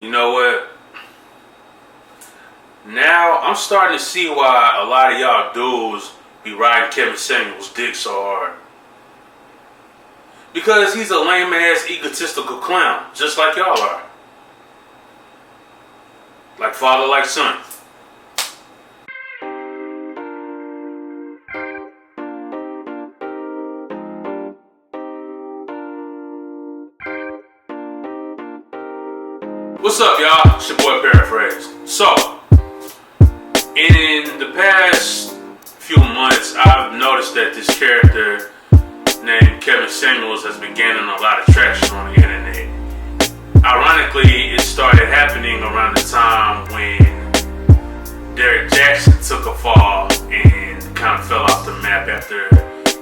You know what? Now I'm starting to see why a lot of y'all dudes be riding Kevin Samuels' dick so hard. Because he's a lame ass egotistical clown, just like y'all are. Like father, like son. What's up, y'all? It's your boy Paraphrase. So, in the past few months, I've noticed that this character named Kevin Samuels has been gaining a lot of traction on the internet. Ironically, it started happening around the time when Derek Jackson took a fall and kind of fell off the map after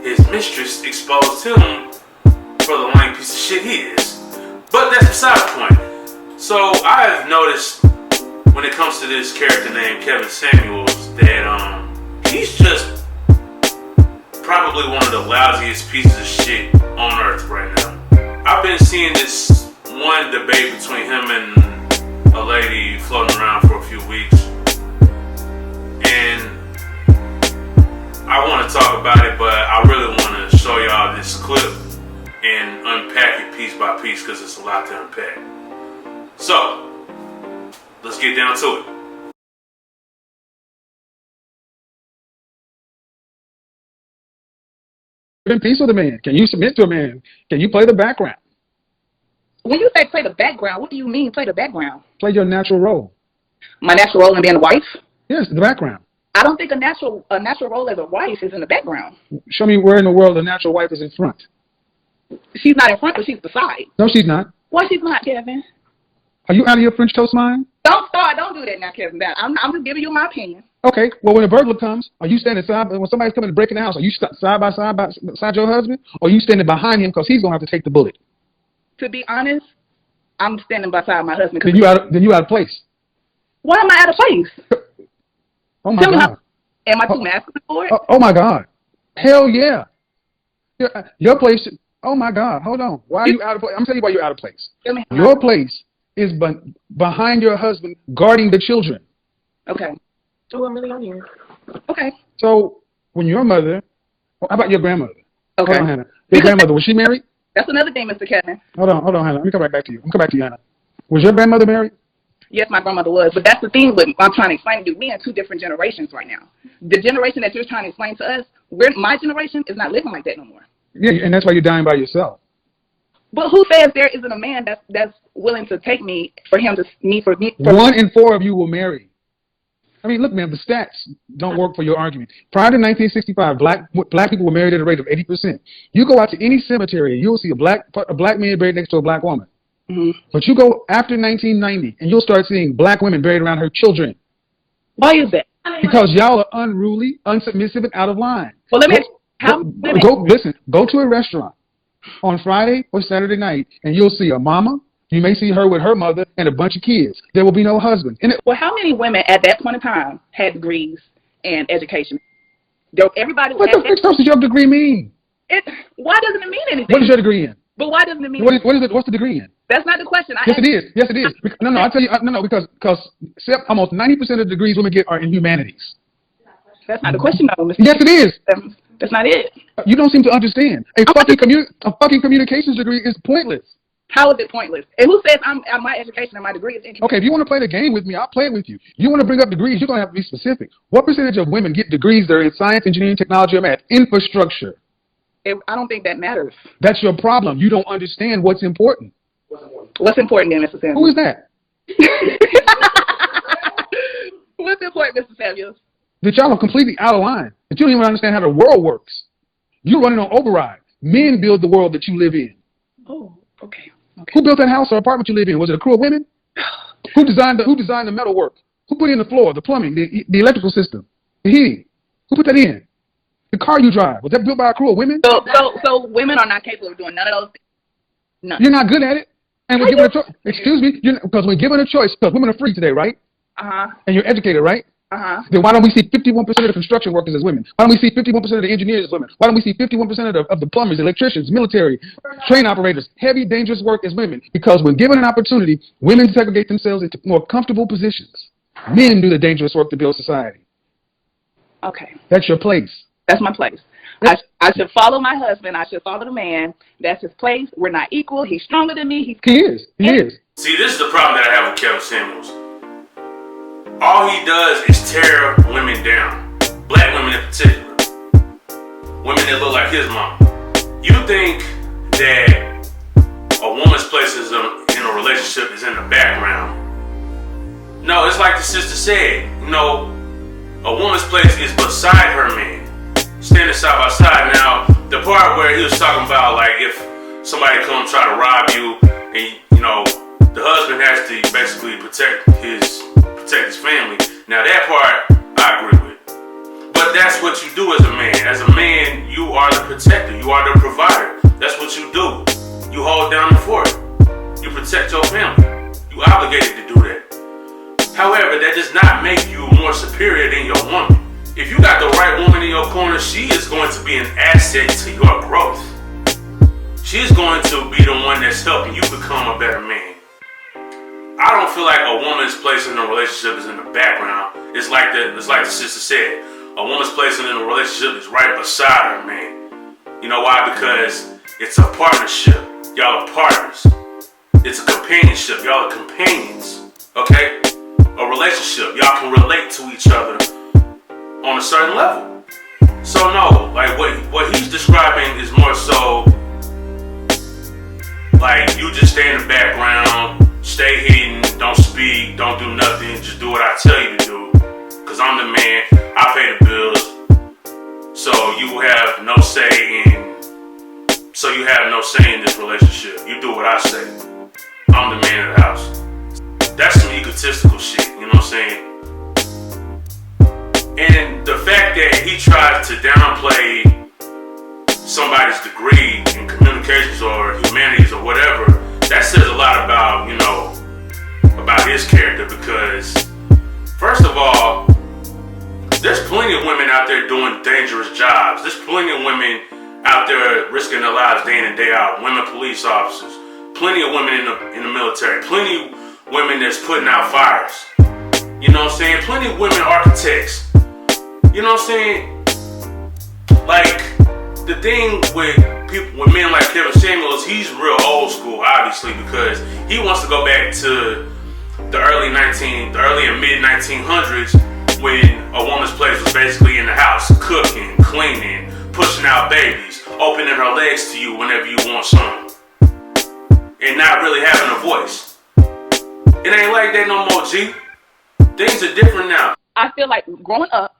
his mistress exposed him for the lame piece of shit he is. But that's beside the point. So I have noticed when it comes to this character named Kevin Samuels that he's just probably one of the lousiest pieces of shit on earth right now. I've been seeing this one debate between him and a lady floating around for a few weeks, and I want to talk about it, but I really want to show y'all this clip and unpack it piece by piece because it's a lot to unpack. So, let's get down to it. In peace with a man? Can you submit to a man? Can you play the background? When you say play the background, what do you mean play the background? Play your natural role. My natural role in being a wife? Yes, the background. I don't think a natural role as a wife is in the background. Show me where in the world a natural wife is in front. She's not in front, but she's beside. No, she's not. Why she's not, Kevin? Are you out of your French toast mind? Don't start. Don't do that now, Kevin. I'm just giving you my opinion. Okay. Well, when a burglar comes, are you standing side? When somebody's coming to break in the house, are you side by side beside your husband, or are you standing behind him because he's gonna have to take the bullet? To be honest, I'm standing beside my husband. Then you out of place. Why am I out of place? Oh my God. Am I too masculine for it? Oh my God. Hell yeah. Your place. Oh my God. Hold on. Why are you out of place? I'm telling you why you're out of place. Your place is behind your husband, guarding the children. Okay. Oh, I'm really on here. Okay. So when your mother, how about your grandmother? Okay. Hold on, Hannah. Your grandmother, was she married? That's another thing, Mr. Kevin. Hold on, Hannah. Let me come back to you. Hannah. Was your grandmother married? Yes, my grandmother was, but that's the thing with I'm trying to explain to you. We in two different generations right now. The generation that you're trying to explain to us, my generation is not living like that no more. Yeah, and that's why you're dying by yourself. But who says there isn't a man that's willing to take me for him to me for me? 1 in 4 of you will marry. I mean, look, man, the stats don't work for your argument. Prior to 1965, black people were married at a rate of 80%. You go out to any cemetery, you'll see a black man buried next to a black woman. Mm-hmm. But you go after 1990, and you'll start seeing black women buried around her children. Why is that? Because y'all are unruly, unsubmissive, and out of line. Well, let me go to a restaurant on Friday or Saturday night, and you'll see a mama. You may see her with her mother and a bunch of kids. There will be no husband. Well, how many women at that point in time had degrees and education? Everybody. What the frick does your degree mean? Why doesn't it mean anything? What is your degree in? But why doesn't it mean? What's the degree in? That's not the question. Yes, it is. Yes, it is. No, I tell you, no, because almost 90% of the degrees women get are in humanities. That's not the question, though, Mr. Yes, it is. That's not it. You don't seem to understand. A fucking communications degree is pointless. How is it pointless? And who says my education and my degree is incomplete? Okay, if you want to play the game with me, I'll play it with you. You want to bring up degrees, you're going to have to be specific. What percentage of women get degrees that are in science, engineering, technology, or math? Infrastructure. I don't think that matters. That's your problem. You don't understand what's important. What's important then, Mr. Samuels? Who is that? What's important, Mr. Samuels? That y'all are completely out of line. That you don't even understand how the world works. You're running on override. Men build the world that you live in. Oh, okay. Who built that house or apartment you live in? Was it a crew of women? Who designed the metal work? Who put in the floor, the plumbing, the electrical system, the heating? Who put that in? The car you drive, was that built by a crew of women? So women are not capable of doing none of those things? None. You're not good at it. And we're given a choice. Excuse me, because we're given a choice, because women are free today, right? Uh-huh. And you're educated, right? Then why don't we see 51% of the construction workers as women? Why don't we see 51% of the engineers as women? Why don't we see 51% of the plumbers, electricians, military, train operators, heavy, dangerous work as women? Because when given an opportunity, women segregate themselves into more comfortable positions. Men do the dangerous work to build society. Okay. That's your place. That's my place. I should follow my husband. I should follow the man. That's his place. We're not equal. He's stronger than me. He is. See, this is the problem that I have with Kevin Samuels. All he does is tear women down. Black women in particular. Women that look like his mama. You think that a woman's place in a relationship is in the background. No, it's like the sister said. You know, a woman's place is beside her man. Standing side by side. Now, the part where he was talking about, like, if somebody come try to rob you, and you know, the husband has to basically protect his family. Now, that part I agree with. But that's what you do as a man. As a man, you are the protector. You are the provider. That's what you do. You hold down the fort. You protect your family. You obligated to do that. However, that does not make you more superior than your woman. If you got the right woman in your corner, she is going to be an asset to your growth. She's going to be the one that's helping you become a better man. I don't feel like a woman's place in a relationship is in the background. It's like the sister said. A woman's place in a relationship is right beside her man. You know why? Because it's a partnership. Y'all are partners. It's a companionship. Y'all are companions. Okay? A relationship. Y'all can relate to each other on a certain level. So no, like what he's describing is more so like you just stay in the background, stay hidden, don't speak, don't do nothing, just do what I tell you to do. Cause I'm the man, I pay the bills. So you have no say in this relationship. You do what I say. I'm the man of the house. That's some egotistical shit, you know what I'm saying? And the fact that he tries to downplay somebody's degree in communications or humanities or whatever, that says a lot about, you know, about his character. Because, first of all, there's plenty of women out there doing dangerous jobs. There's plenty of women out there risking their lives day in and day out. Women police officers. Plenty of women in the military. Plenty of women that's putting out fires. You know what I'm saying? Plenty of women architects. You know what I'm saying? Like, the thing with people, with men like Kevin Samuels, he's real old school, obviously, because he wants to go back to the early and mid 1900s when a woman's place was basically in the house, cooking, cleaning, pushing out babies, opening her legs to you whenever you want something, and not really having a voice. It ain't like that no more, G. Things are different now. I feel like growing up,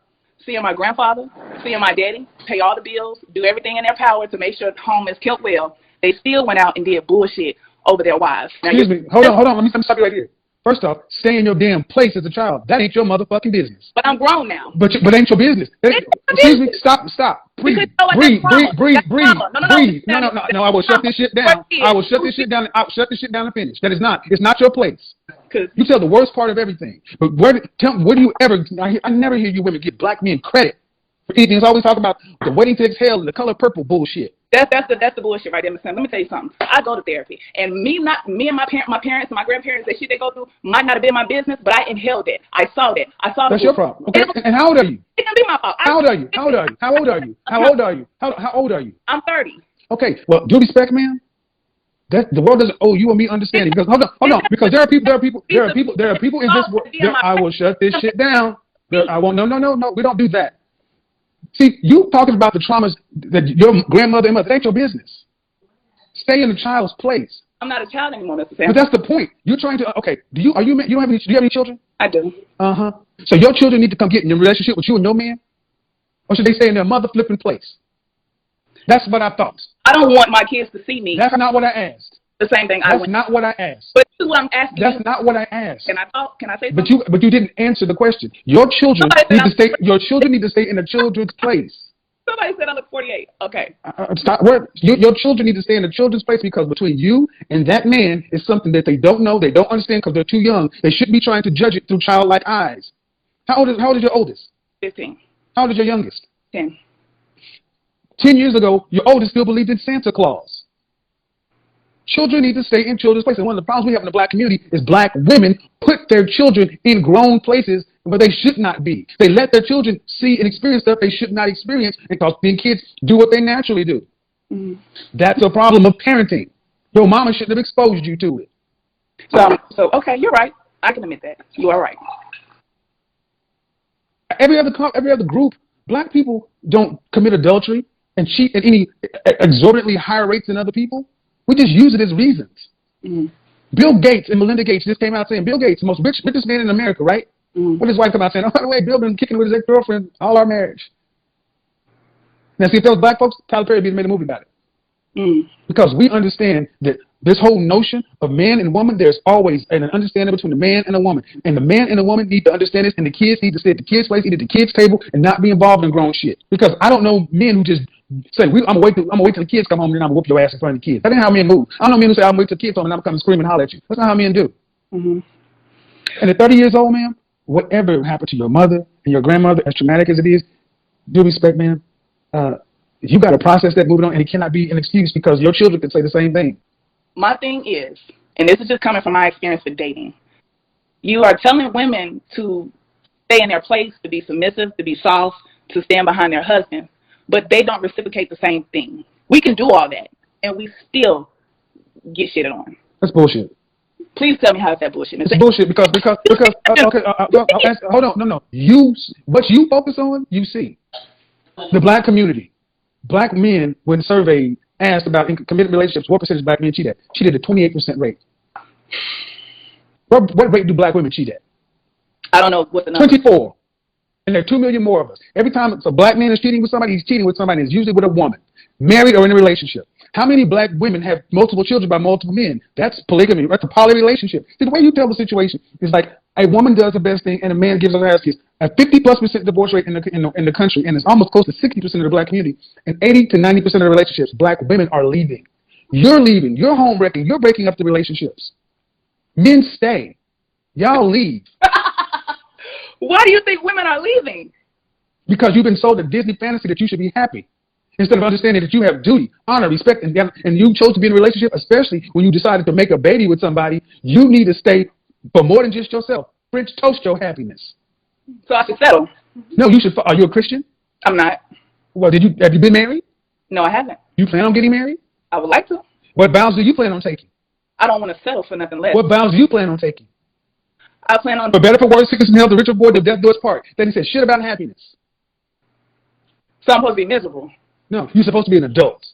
seeing my grandfather, seeing my daddy pay all the bills, do everything in their power to make sure the home is kept well, they still went out and did bullshit over their wives. Now, excuse me. Hold on. Let me stop you right here. First off, stay in your damn place as a child. That ain't your motherfucking business. But I'm grown now. But ain't your business. Excuse me. Stop. Breathe. Breathe. No. I will shut this shit down. I will shut this shit down. I'll shut this shit down and finish. That is not. It's not your place. You tell the worst part of everything. But where do you ever? I never hear you women give black men credit for anything. It's always talk about the waiting to exhale and the color purple bullshit. That's the bullshit right there, Mr. Let me tell you something. I go to therapy, and me and my parents and my grandparents, that shit they go through might not have been my business, but I inhaled it. I saw that. That's your problem. Okay. And how old are you? It can be my fault. How old are you? How old are you? I'm 30. Okay. Well, due respect, man. That the world doesn't owe you or me understanding. Because hold on. Because there are people in this world. I will shut this shit down. I won't. No. We don't do that. See, you talking about the traumas that your grandmother and mother, that ain't your business. Stay in the child's place. I'm not a child anymore, Mr. Sam. But that's the point. You're trying to, okay, do you have any children? I do. Uh-huh. So your children need to come get in a relationship with you and no man? Or should they stay in their mother flipping place? That's what I thought. I don't want my kids to see me. That's not what I asked. The same thing. That's not what I asked. But this is what I'm asking. That's not what I asked. Can I say something? But you didn't answer the question. Your children need to stay. Your children need to stay in the children's place. Somebody said I look 48. Okay. Stop. Your children need to stay in the children's place, because between you and that man is something that they don't know, they don't understand because they're too young. They shouldn't be trying to judge it through childlike eyes. How old is your oldest? 15. How old is your youngest? 10. 10 years ago, your oldest still believed in Santa Claus. Children need to stay in children's places. One of the problems we have in the black community is black women put their children in grown places where they should not be. They let their children see and experience stuff they should not experience, and cause being kids do what they naturally do. Mm-hmm. That's a problem of parenting. Your mama shouldn't have exposed you to it. So okay, you're right. I can admit that. You are right. Every other group, black people don't commit adultery and cheat at any exorbitantly higher rates than other people. We just use it as reasons. Mm-hmm. Bill Gates and Melinda Gates just came out saying, Bill Gates, the most richest man in America, right? Mm-hmm. What did his wife come out saying? Oh, by the way, Bill been kicking with his ex-girlfriend all our marriage. Now, see, if those black folks, Tyler Perry made a movie about it. Mm-hmm. Because we understand that this whole notion of man and woman, there's always an understanding between the man and the woman. And the man and the woman need to understand this, and the kids need to stay at the kids' place, eat at the kids' table, and not be involved in grown shit. Because I don't know men who just say, I'm gonna wait till the kids come home, and then I'm gonna whoop your ass in front of the kids. That ain't how men move. I don't know men who say, I'm gonna wait till the kids come, and I'm gonna come and scream and holler at you. That's not how men do. Mm-hmm. And at 30 years old, ma'am, whatever happened to your mother and your grandmother, as traumatic as it is, due respect, ma'am, you got to process that, move it on, and it cannot be an excuse because your children can say the same thing. My thing is, and this is just coming from my experience with dating, you are telling women to stay in their place, to be submissive, to be soft, to stand behind their husbands, but they don't reciprocate the same thing. We can do all that, and we still get shitted on. That's bullshit. Please tell me how is that bullshit. It's bullshit because okay, hold on, no. What you focus on, you see. The black community, black men, when surveyed, asked about committed relationships, what percentage of black men cheat at? Cheated at 28% rate. What rate do black women cheat at? I don't know what the number 24. And there are 2 million more of us. Every time a black man is cheating with somebody, he's cheating with somebody. It's usually with a woman, married or in a relationship. How many black women have multiple children by multiple men? That's polygamy. That's a poly relationship. See, the way you tell the situation is like a woman does the best thing and a man gives her ass kiss. A 50+% divorce rate in the country, and it's almost close to 60% of the black community. And 80 to 90% of the relationships, black women are leaving. You're leaving. You're home wrecking. You're breaking up the relationships. Men stay. Y'all leave. Why do you think women are leaving? Because you've been sold a Disney fantasy that you should be happy. Instead of understanding that you have duty, honor, respect, and you chose to be in a relationship, especially when you decided to make a baby with somebody, you need to stay for more than just yourself. French toast your happiness. So I should settle? No, you should. Are you a Christian? I'm not. Well, have you been married? No, I haven't. You plan on getting married? I would like to. What vows do you plan on taking? I don't want to settle for nothing less. What vows do you plan on taking? I plan on... For better, for worse, sickness and health, the richer boy, the death do its part. Then he said shit about happiness. So I'm supposed to be miserable? No, you're supposed to be an adult.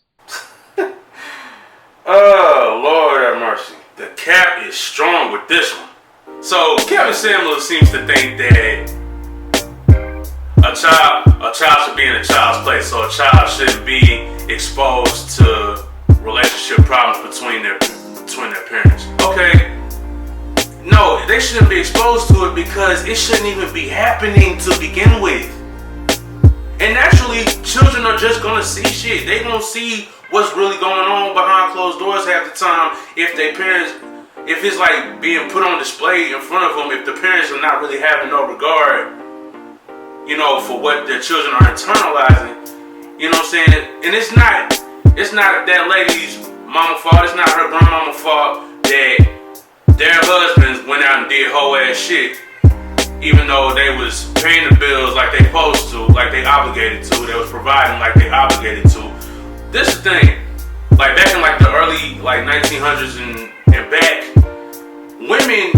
Oh, Lord have mercy. The cap is strong with this one. So Kevin Samuels seems to think that a child should be in a child's place, so a child shouldn't be exposed to relationship problems between their parents. Okay. No, they shouldn't be exposed to it because it shouldn't even be happening to begin with. And naturally, children are just gonna see shit. They gonna see what's really going on behind closed doors half the time. If it's like being put on display in front of them, if the parents are not really having no regard, for what their children are internalizing, you know what I'm saying? And it's not that lady's mama fault. It's not her grandmama fault that their husbands went out and did whole ass shit, even though they was paying the bills like they supposed to, like they obligated to. They was providing like they obligated to. This is the thing, like back in like the early 1900s and back, women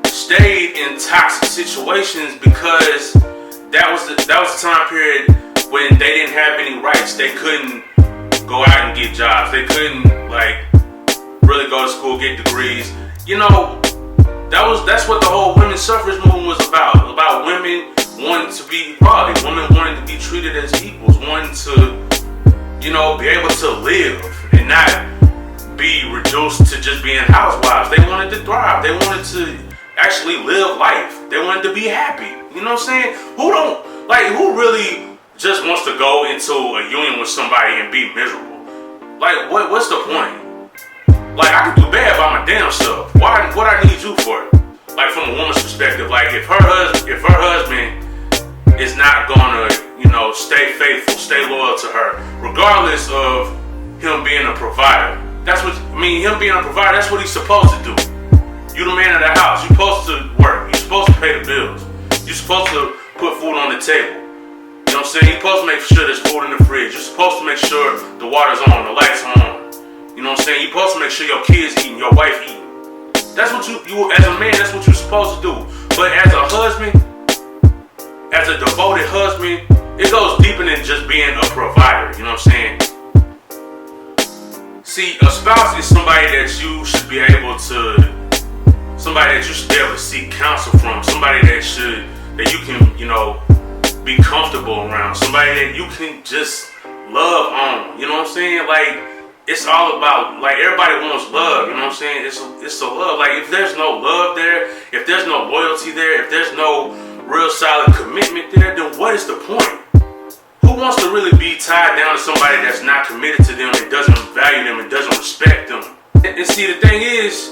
stayed in toxic situations because that was the time period when they didn't have any rights. They couldn't go out and get jobs. They couldn't really go to school, get degrees. That's what the whole women's suffrage movement was about. About women wanting to be equality, women wanting to be treated as equals, wanting to, be able to live and not be reduced to just being housewives. They wanted to thrive. They wanted to actually live life. They wanted to be happy. You know what I'm saying? Who really just wants to go into a union with somebody and be miserable? What's the point? I can do bad by my damn self. What I need you for? like from a woman's perspective, like if her husband is not gonna, stay faithful, stay loyal to her, regardless of him being a provider. Him being a provider, that's what he's supposed to do. You the man of the house. You're supposed to work. You're supposed to pay the bills. You're supposed to put food on the table. You know what I'm saying? You're supposed to make sure there's food in the fridge. You're supposed to make sure the water's on, the lights are on. You know what I'm saying? You're supposed to make sure your kids eating, your wife eating. That's what you as a man, that's what you're supposed to do. But as a husband, as a devoted husband, it goes deeper than just being a provider. You know what I'm saying? See, a spouse is somebody that you should be able to seek counsel from, somebody that you can, be comfortable around, somebody that you can just love on. You know what I'm saying? Like, it's all about, like, everybody wants love. You know what I'm saying? It's a love. Like, if there's no love there, if there's no loyalty there, if there's no real solid commitment there, then what is the point? Who wants to really be tied down to somebody that's not committed to them and doesn't value them and doesn't respect them? And see, the thing is,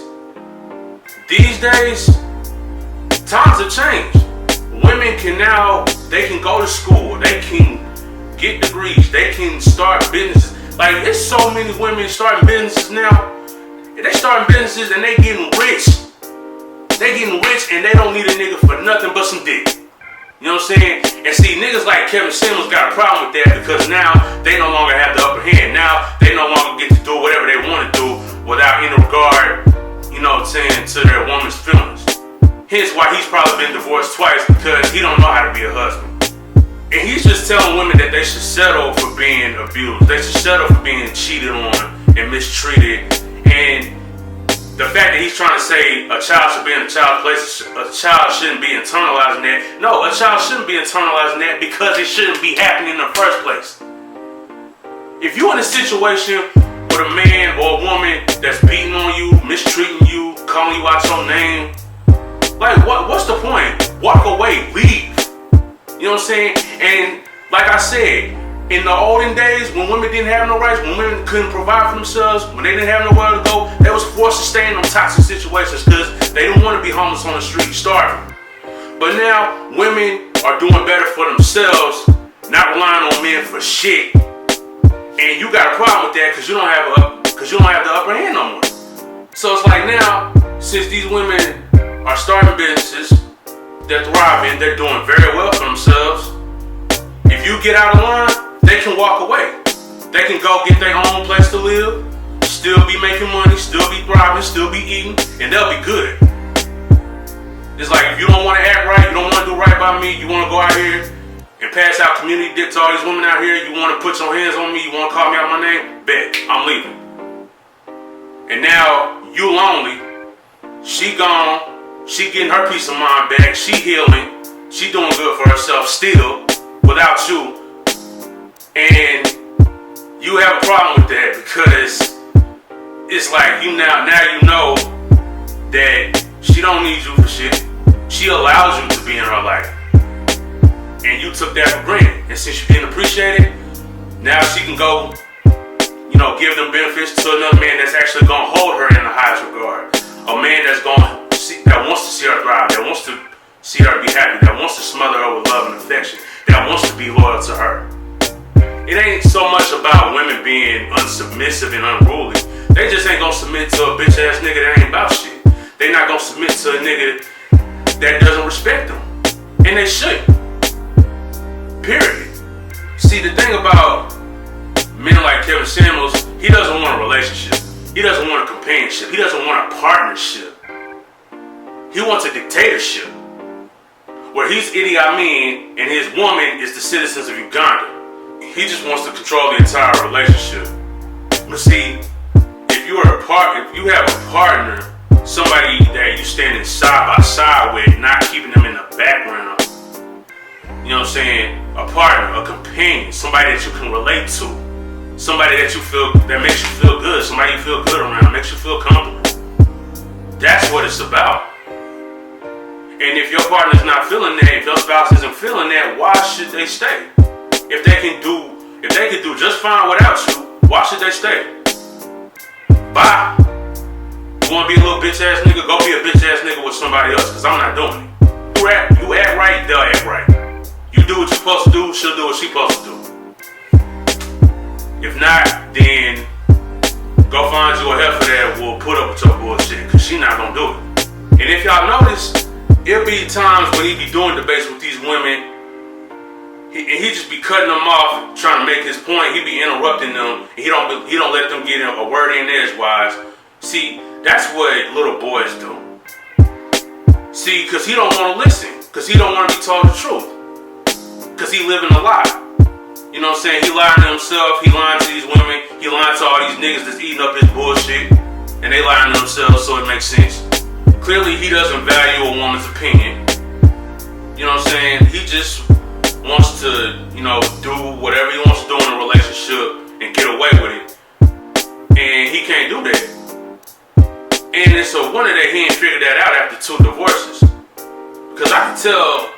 these days, times have changed. Women they can go to school, they can get degrees, they can start businesses. Like, there's so many women starting businesses now. They starting businesses and they getting rich. They getting rich and they don't need a nigga for nothing but some dick. You know what I'm saying? And see, niggas like Kevin Samuels got a problem with that because now they no longer have the upper hand. Now they no longer get to do whatever they want to do without any regard, to their woman's feelings. Hence why he's probably been divorced twice, because he don't know how to be a husband. And he's just telling women that they should settle for being abused. They should settle for being cheated on and mistreated. And the fact that he's trying to say a child should be in a child's place, a child shouldn't be internalizing that. No, a child shouldn't be internalizing that because it shouldn't be happening in the first place. If you're in a situation with a man or a woman that's beating on you, mistreating you, calling you out your name, like, what's the point? Walk away, leave. You know what I'm saying? And like I said, in the olden days, when women didn't have no rights, when women couldn't provide for themselves, when they didn't have nowhere to go, they was forced to stay in them toxic situations because they didn't want to be homeless on the street, starving. But now, women are doing better for themselves, not relying on men for shit. And you got a problem with that because you don't have the upper hand no more. So it's like now, since these women are starting businesses, they're thriving, they're doing very well for themselves. If you get out of line, they can walk away. They can go get their own place to live, still be making money, still be thriving, still be eating, and they'll be good. It's like, if you don't want to act right, you don't want to do right by me, you want to go out here and pass out community dick to all these women out here, you want to put your hands on me, you want to call me out my name, bet, I'm leaving. And now, you lonely, she gone, she getting her peace of mind back, she healing, she doing good for herself still, without you. And you have a problem with that because it's like now you know that she don't need you for shit. She allows you to be in her life. And you took that for granted. And since you didn't appreciate it, now she can go, give them benefits to another man that's actually gonna hold her in the highest regard. A man that wants to see her thrive, that wants to see her be happy, that wants to smother her with love and affection, that wants to be loyal to her. It ain't so much about women being unsubmissive and unruly. They just ain't gonna submit to a bitch ass nigga that ain't about shit. They not gonna submit to a nigga that doesn't respect them. And they shouldn't. Period. See, the thing about men like Kevin Samuels, he doesn't want a relationship. He doesn't want a companionship. He doesn't want a partnership. He wants a dictatorship where he's Idi Amin and his woman is the citizens of Uganda. He just wants to control the entire relationship. But see, if you have a partner, somebody that you standing side by side with, not keeping them in the background, you know what I'm saying? A partner, a companion, somebody that you can relate to, somebody that makes you feel good, somebody you feel good around, makes you feel comfortable. That's what it's about. And if your partner's not feeling that, if your spouse isn't feeling that, why should they stay? If they can do just fine without you, why should they stay? Bye. You want to be a little bitch ass nigga? Go be a bitch ass nigga with somebody else, because I'm not doing it. You act right, they'll act right. You do what you're supposed to do, she'll do what she's supposed to do. If not, then go find you a heifer that will put up with your bullshit, because she not going to do it. And if y'all notice, it'll be times when he be doing debates with these women, he just be cutting them off, trying to make his point. He be interrupting them. He don't let them get a word in edgewise. See, that's what little boys do. See, because he don't want to listen. Because he don't want to be told the truth. Because he living a lie. You know what I'm saying? He lying to himself. He lying to these women. He lying to all these niggas that's eating up his bullshit. And they lying to themselves, so it makes sense. Clearly, he doesn't value a woman's opinion. You know what I'm saying? He just wants to, do whatever he wants to do in a relationship and get away with it. And he can't do that. And it's a wonder that he ain't figured that out after 2 divorces. Because I can tell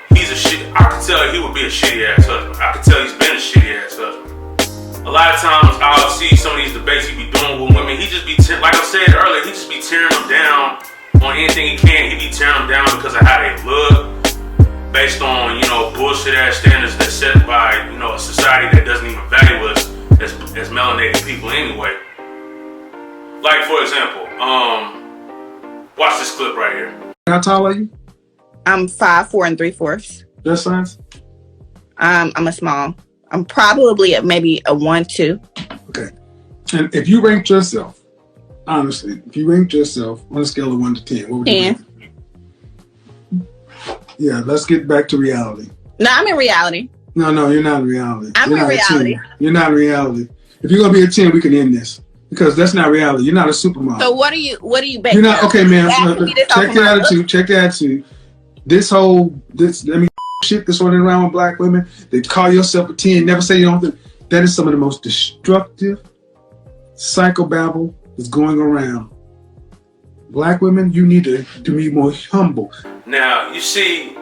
he would be a shitty ass husband. I can tell he's been a shitty ass husband. A lot of times I'll see some of these debates he be doing with women. He just be, like I said earlier, he just be tearing them down on anything he can. He be tearing them down because of how they look. Based on, bullshit ass standards that's set by, a society that doesn't even value us as melanated people anyway. Like, for example, watch this clip right here. How tall are you? I'm 5'4" 3/4. Your size? I'm a small. I'm probably maybe a 1-2. Okay. And if you ranked yourself, honestly, if you ranked yourself on a scale of 1 to 10, what would you rank? Yeah, let's get back to reality. No, I'm in reality. No, you're not in reality. I'm in reality. You're not in reality. If you're gonna be a 10, we can end this. Because that's not reality. You're not a supermodel. So what are you basing? You're not okay, man. Check the attitude. Check the attitude. This let me shit that's running around with black women. They call yourself a 10, never say you don't. That is some of the most destructive psychobabble that's going around. Black women, you need to be more humble. Now, you see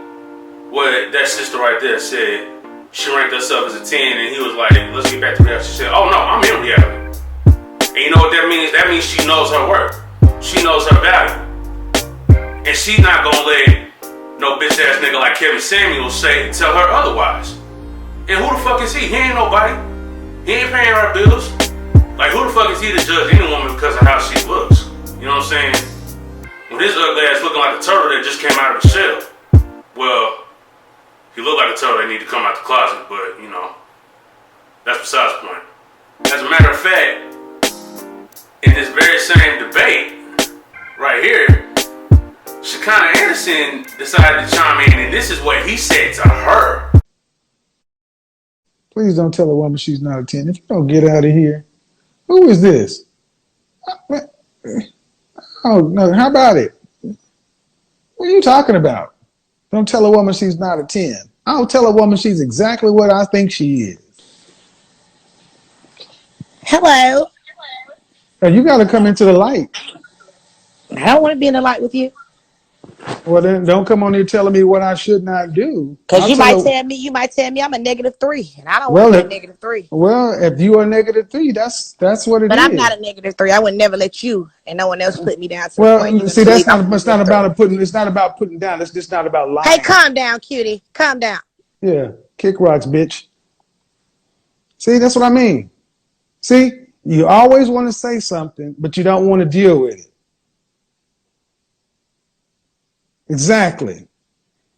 what that sister right there said. She ranked herself as a 10, and he was like, let's get back to reality. She said, oh no, I'm in reality. And you know what that means? That means she knows her worth. She knows her value. And she not gonna let no bitch ass nigga like Kevin Samuels tell her otherwise. And who the fuck is he? He ain't nobody. He ain't paying her bills. Like, who the fuck is he to judge any woman because of how she looks? You know what I'm saying? When his ugly ass looking like a turtle that just came out of the shell. Well, he looked like a turtle that need to come out the closet, but that's besides the point. As a matter of fact, in this very same debate right here, Shekinah Anderson decided to chime in, and this is what he said to her. Please don't tell a woman she's not a 10. If you don't get out of here, who is this? Oh, no, how about it? What are you talking about? Don't tell a woman she's not a 10. I'll tell a woman she's exactly what I think she is. Hello. Now, you got to come into the light. I don't want to be in the light with you. Well, then don't come on here telling me what I should not do. Because you might tell me I'm a -3, and I don't want to be a -3. Well, if you are -3, that's what it is. But I'm not a -3. I would never let you and no one else put me down. Well, see, it's not about putting down. It's just not about lying. Hey, calm down, cutie. Calm down. Yeah, kick rocks, bitch. See, that's what I mean. See, you always want to say something, but you don't want to deal with it. Exactly.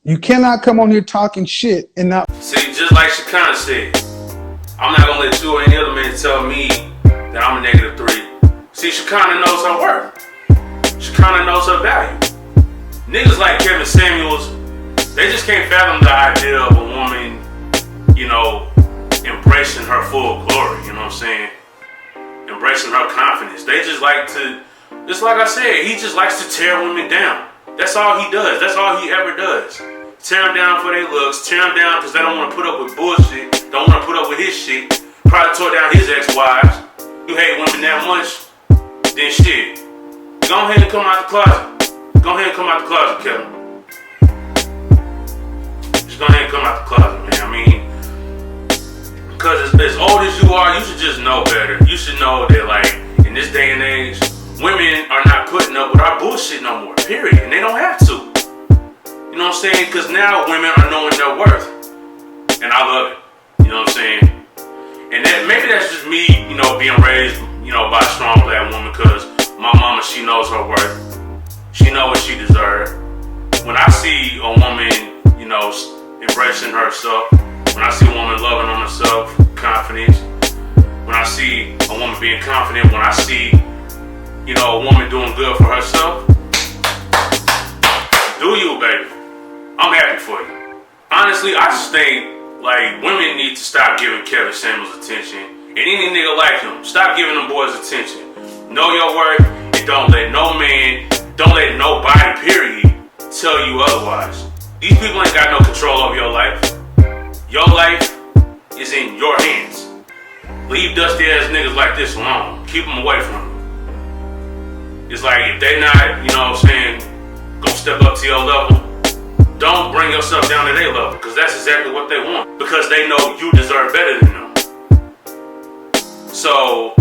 You cannot come on here talking shit and not. See, just like Shekinah said, I'm not gonna let you or any other man tell me that I'm a -3. See, Shekinah knows her worth. Shekinah knows her value. Niggas like Kevin Samuels, they just can't fathom the idea of a woman, embracing her full glory. You know what I'm saying? Embracing her confidence. They just like to, just like I said, he just likes to tear women down. That's all he does. That's all he ever does. Tear them down for their looks. Tear them down because they don't want to put up with bullshit. Don't want to put up with his shit. Probably tore down his ex-wives. You hate women that much? Then shit. Go ahead and come out the closet. Go ahead and come out the closet, Kevin. Just go ahead and come out the closet, man. I mean, because as old as you are, you should just know better. You should know that, like, in this day and age, women are not putting up with our bullshit no more, period. And they don't have to. You know what I'm saying? Because now women are knowing their worth. And I love it. You know what I'm saying? And that, maybe that's just me, you know, being raised, you know, by a strong black woman, because my mama, she knows her worth. She knows what she deserves. When I see a woman, you know, embracing herself, when I see a woman loving on herself, confidence, when I see a woman being confident, when I see, you know, a woman doing good for herself, do you, baby. I'm happy for you. Honestly, I just think, like, women need to stop giving Kevin Samuels attention. And any nigga like him, stop giving them boys attention. Know your worth, and don't let no man, don't let nobody, period, tell you otherwise. These people ain't got no control over your life. Your life is in your hands. Leave dusty ass niggas like this alone. Keep them away from you. It's like, if they not, you know what I'm saying, gonna step up to your level, don't bring yourself down to their level, because that's exactly what they want. Because they know you deserve better than them. So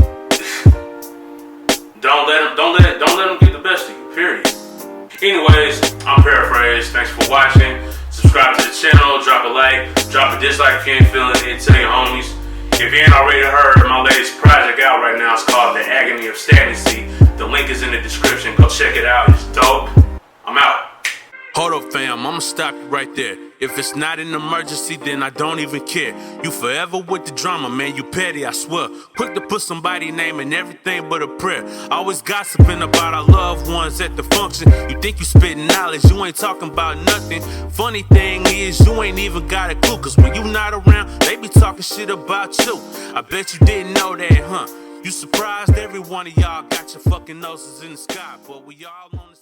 don't let them get the best of you, period. Anyways, I'm Paraphrase. Thanks for watching. Subscribe to the channel, drop a like, drop a dislike if you ain't feeling it, tell your homies. If you ain't already heard, my latest project out right now is called The Agony of Stagnancy. The link is in the description. Go check it out. It's dope. I'm out. Hold up, fam, I'ma stop you right there. If it's not an emergency, then I don't even care. You forever with the drama, man, you petty, I swear. Quick to put somebody's name in everything but a prayer. Always gossiping about our loved ones at the function. You think you spitting knowledge, you ain't talking about nothing. Funny thing is, you ain't even got a clue, cause when you not around, they be talking shit about you. I bet you didn't know that, huh? You surprised every one of y'all got your fucking noses in the sky, but we all on the